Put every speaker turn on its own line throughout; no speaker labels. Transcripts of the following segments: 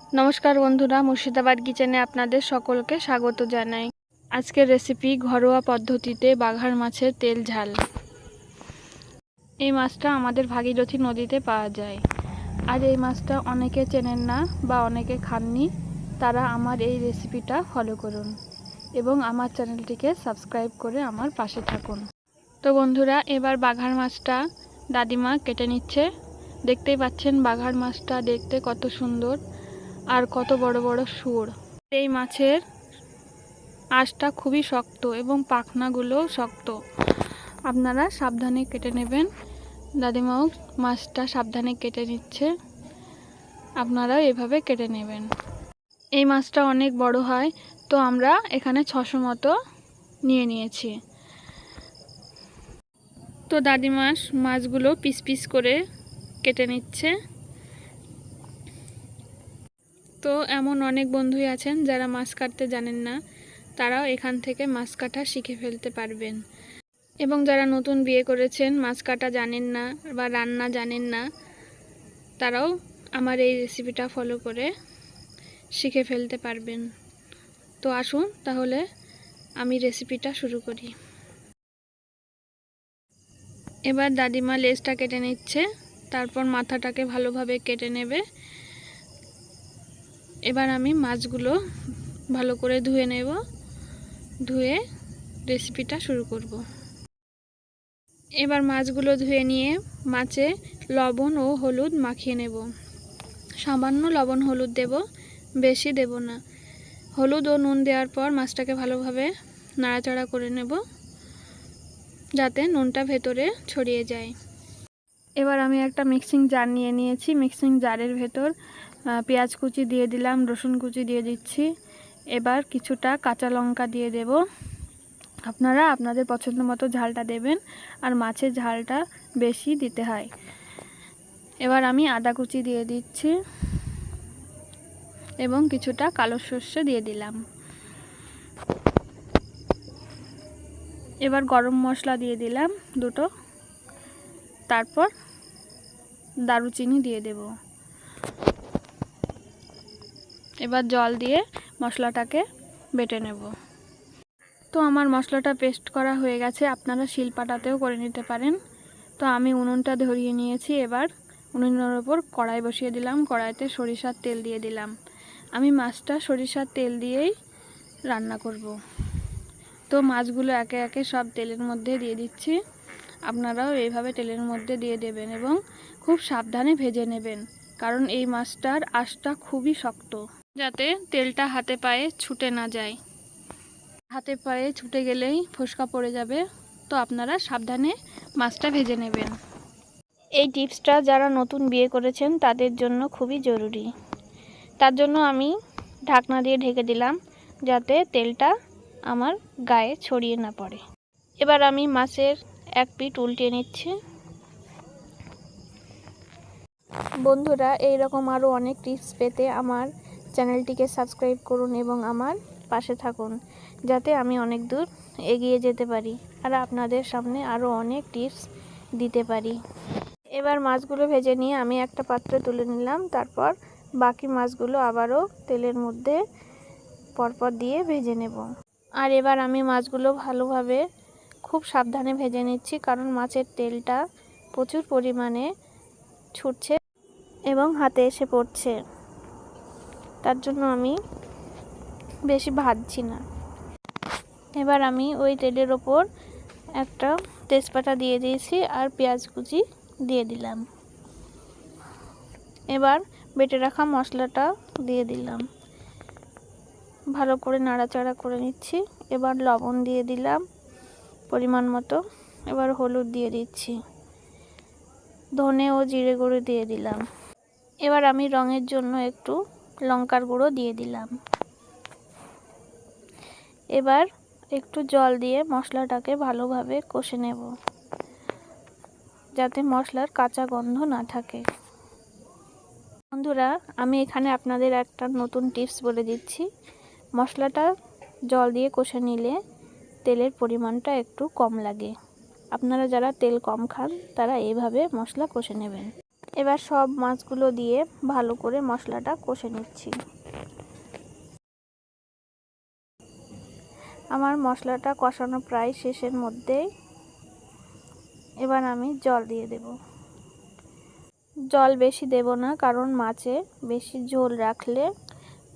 नमस्कार बंधुरा मुर्शिदाबाद किचेने आपनादेर सकलके स्वागत जानाई। आजकेर रेसिपि घरोया पद्धतिते बाघार माछेर तेल झाल। এই মাছটা আমাদের ভাগীরথী নদীতে পাওয়া যায়। আর এই মাছটা অনেকে চেনেন না বা অনেকে খাননি, তারা আমার এই রেসিপিটা ফলো করুন এবং আমার চ্যানেলটিকে সাবস্ক্রাইব করে আমার পাশে থাকুন। তো বন্ধুরা, এবার বাঘার মাছটা দাদিমা কেটে নিচ্ছে। দেখতেই পাচ্ছেন বাঘার মাছটা দেখতে কত সুন্দর আর কত বড় বড় সুর। এই মাছের আঁশটা খুবই শক্ত এবং পাখনাগুলোও শক্ত। আপনারা সাবধানে কেটে নেবেন। দাদিমাও মাছটা সাবধানে কেটে নিচ্ছে, আপনারাও এভাবে কেটে নেবেন। এই মাছটা অনেক বড় হয়, তো আমরা এখানে 600 মতো নিয়ে নিয়েছি। তো দাদিমা মাছগুলো পিস পিস করে কেটে নিচ্ছে। তো এমন অনেক বন্ধুই আছেন যারা মাছ কাটতে জানেন না, তারাও এখান থেকে মাছ কাটা শিখে ফেলতে পারবেন। এবং যারা নতুন বিয়ে করেছেন, মাছ কাটা জানেন না বা রান্না জানেন না, তারাও আমার এই রেসিপিটা ফলো করে শিখে ফেলতে পারবেন। তো আসুন তাহলে আমি রেসিপিটা শুরু করি। এবার দাদিমা লেজটা কেটে নিচ্ছে, তারপর মাথাটাকে ভালোভাবে কেটে নেবে। এবার আমি মাছগুলো ভালো করে ধুয়ে নেব, ধুয়ে রেসিপিটা শুরু করব। এবার মাছগুলো ধুয়ে নিয়ে মাছে লবণ ও হলুদ মাখিয়ে নেব। সামান্য লবণ হলুদ দেব, বেশি দেব না। হলুদ ও নুন দেওয়ার পর মাছটাকে ভালোভাবে নাড়াচাড়া করে নেব, যাতে নুনটা ভেতরে ছড়িয়ে যায়। এবার আমি একটা মিক্সিং জার নিয়ে নিয়েছি। মিক্সিং জারের ভেতর পেঁয়াজ কুচি দিয়ে দিলাম, রসুন কুচি দিয়ে দিচ্ছি। এবার কিছুটা কাঁচা লঙ্কা দিয়ে দেব। আপনারা আপনাদের পছন্দ মতো ঝালটা দেবেন, আর মাছের ঝালটা বেশি দিতে হয়। এবার আমি আদা কুচি দিয়ে দিচ্ছি এবং কিছুটা কালো সর্ষে দিয়ে দিলাম। এবার গরম মশলা দিয়ে দিলাম দুটো, তারপর দারুচিনি দিয়ে দেব। এবার জল দিয়ে মশলাটাকে বেটে নেব। তো আমার মশলাটা পেস্ট করা হয়ে গেছে, আপনারা শিলপাটাতেও করে নিতে পারেন। তো আমি উনুনটা ধরিয়ে নিয়েছি। এবার উনুনের ওপর কড়াই বসিয়ে দিলাম, কড়াইতে সরিষার তেল দিয়ে দিলাম। আমি মাছটা সরিষার তেল দিয়েই রান্না করব। তো মাছগুলো একে একে সব তেলের মধ্যে দিয়ে দিচ্ছি। আপনারাও এইভাবে তেলের মধ্যে দিয়ে দেবেন এবং খুব সাবধানে ভেজে নেবেন, কারণ এই মাছটার আঁশটা খুবই শক্ত, যাতে তেলটা হাতে পায়ে ছুটে না যায়। হাতে পায়ে ছুটে গেলেই ফোসকা পড়ে যাবে। তো আপনারা সাবধানে মাছটা ভেজে নেবেন। এই টিপসটা যারা নতুন বিয়ে করেছেন তাদের জন্য খুবই জরুরি। তার জন্য আমি ঢাকনা দিয়ে ঢেকে দিলাম, যাতে তেলটা আমার গায়ে ছড়িয়ে না পড়ে। এবার আমি মাছের এক পিঠ উল্টিয়ে নিচ্ছি। বন্ধুরা, এইরকম আরও অনেক টিপস পেতে আমার চ্যানেলটিকে সাবস্ক্রাইব করুন এবং আমার পাশে থাকুন, যাতে আমি অনেক দূর এগিয়ে যেতে পারি আর আপনাদের সামনে আরও অনেক টিপস দিতে পারি। এবার মাছগুলো ভেজে নিয়ে আমি একটা পাত্রে তুলে নিলাম। তারপর বাকি মাছগুলো আবারও তেলের মধ্যে পরপর দিয়ে ভেজে নেব। আর এবার আমি মাছগুলো ভালোভাবে খুব সাবধানে ভেজে নিচ্ছি, কারণ মাছের তেলটা প্রচুর পরিমাণে ছুটছে এবং হাতে এসে পড়ছে। তার জন্য আমি বেশি ভাজছি না। এবার আমি ওই তেলের ওপর একটা তেজপাতা দিয়ে দিয়েছি আর পেঁয়াজ কুচি দিয়ে দিলাম। এবার বেটে রাখা মশলাটা দিয়ে দিলাম, ভালো করে নাড়াচাড়া করে নিচ্ছি। এবার লবণ দিয়ে দিলাম পরিমাণ মতো। এবার হলুদ দিয়ে দিচ্ছি, ধনে ও জিরে গুঁড়ো দিয়ে দিলাম। এবার আমি রঙের জন্য একটু লঙ্কার গুঁড়ো দিয়ে দিলাম। এবার একটু জল দিয়ে মশলাটাকে ভালোভাবে কষে নেব, যাতে মশলার কাঁচা গন্ধ না থাকে। বন্ধুরা, আমি এখানে আপনাদের একটা নতুন টিপস বলে দিচ্ছি। মশলাটা জল দিয়ে কষে নিলে তেলের পরিমাণটা একটু কম লাগে। আপনারা যারা তেল কম খান তারা এইভাবে মশলা কষে নেবেন। এবার সব মাছগুলো দিয়ে ভালো করে মশলাটা কষে নিচ্ছি। আমার মশলাটা কষানো প্রায় শেষের মধ্যেই। এবার আমি জল দিয়ে দেব। জল বেশি দেব না, কারণ মাছে বেশি ঝোল রাখলে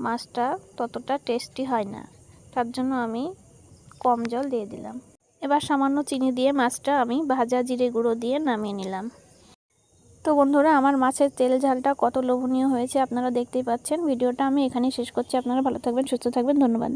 মাছটা ততটা টেস্টি হয় না, তার জন্য আমি কম জল দিয়ে দিলাম। এবার সামান্য চিনি দিয়ে মাছটা আমি ভাজা জিরে গুঁড়ো দিয়ে নামিয়ে নিলাম। তো বন্ধুরা, আমার মাছের তেল ঝালটা কত লোভনীয় হয়েছে আপনারা দেখতেই পাচ্ছেন। ভিডিওটা আমি এখানেই শেষ করছি। আপনারা ভালো থাকবেন, সুস্থ থাকবেন, ধন্যবাদ।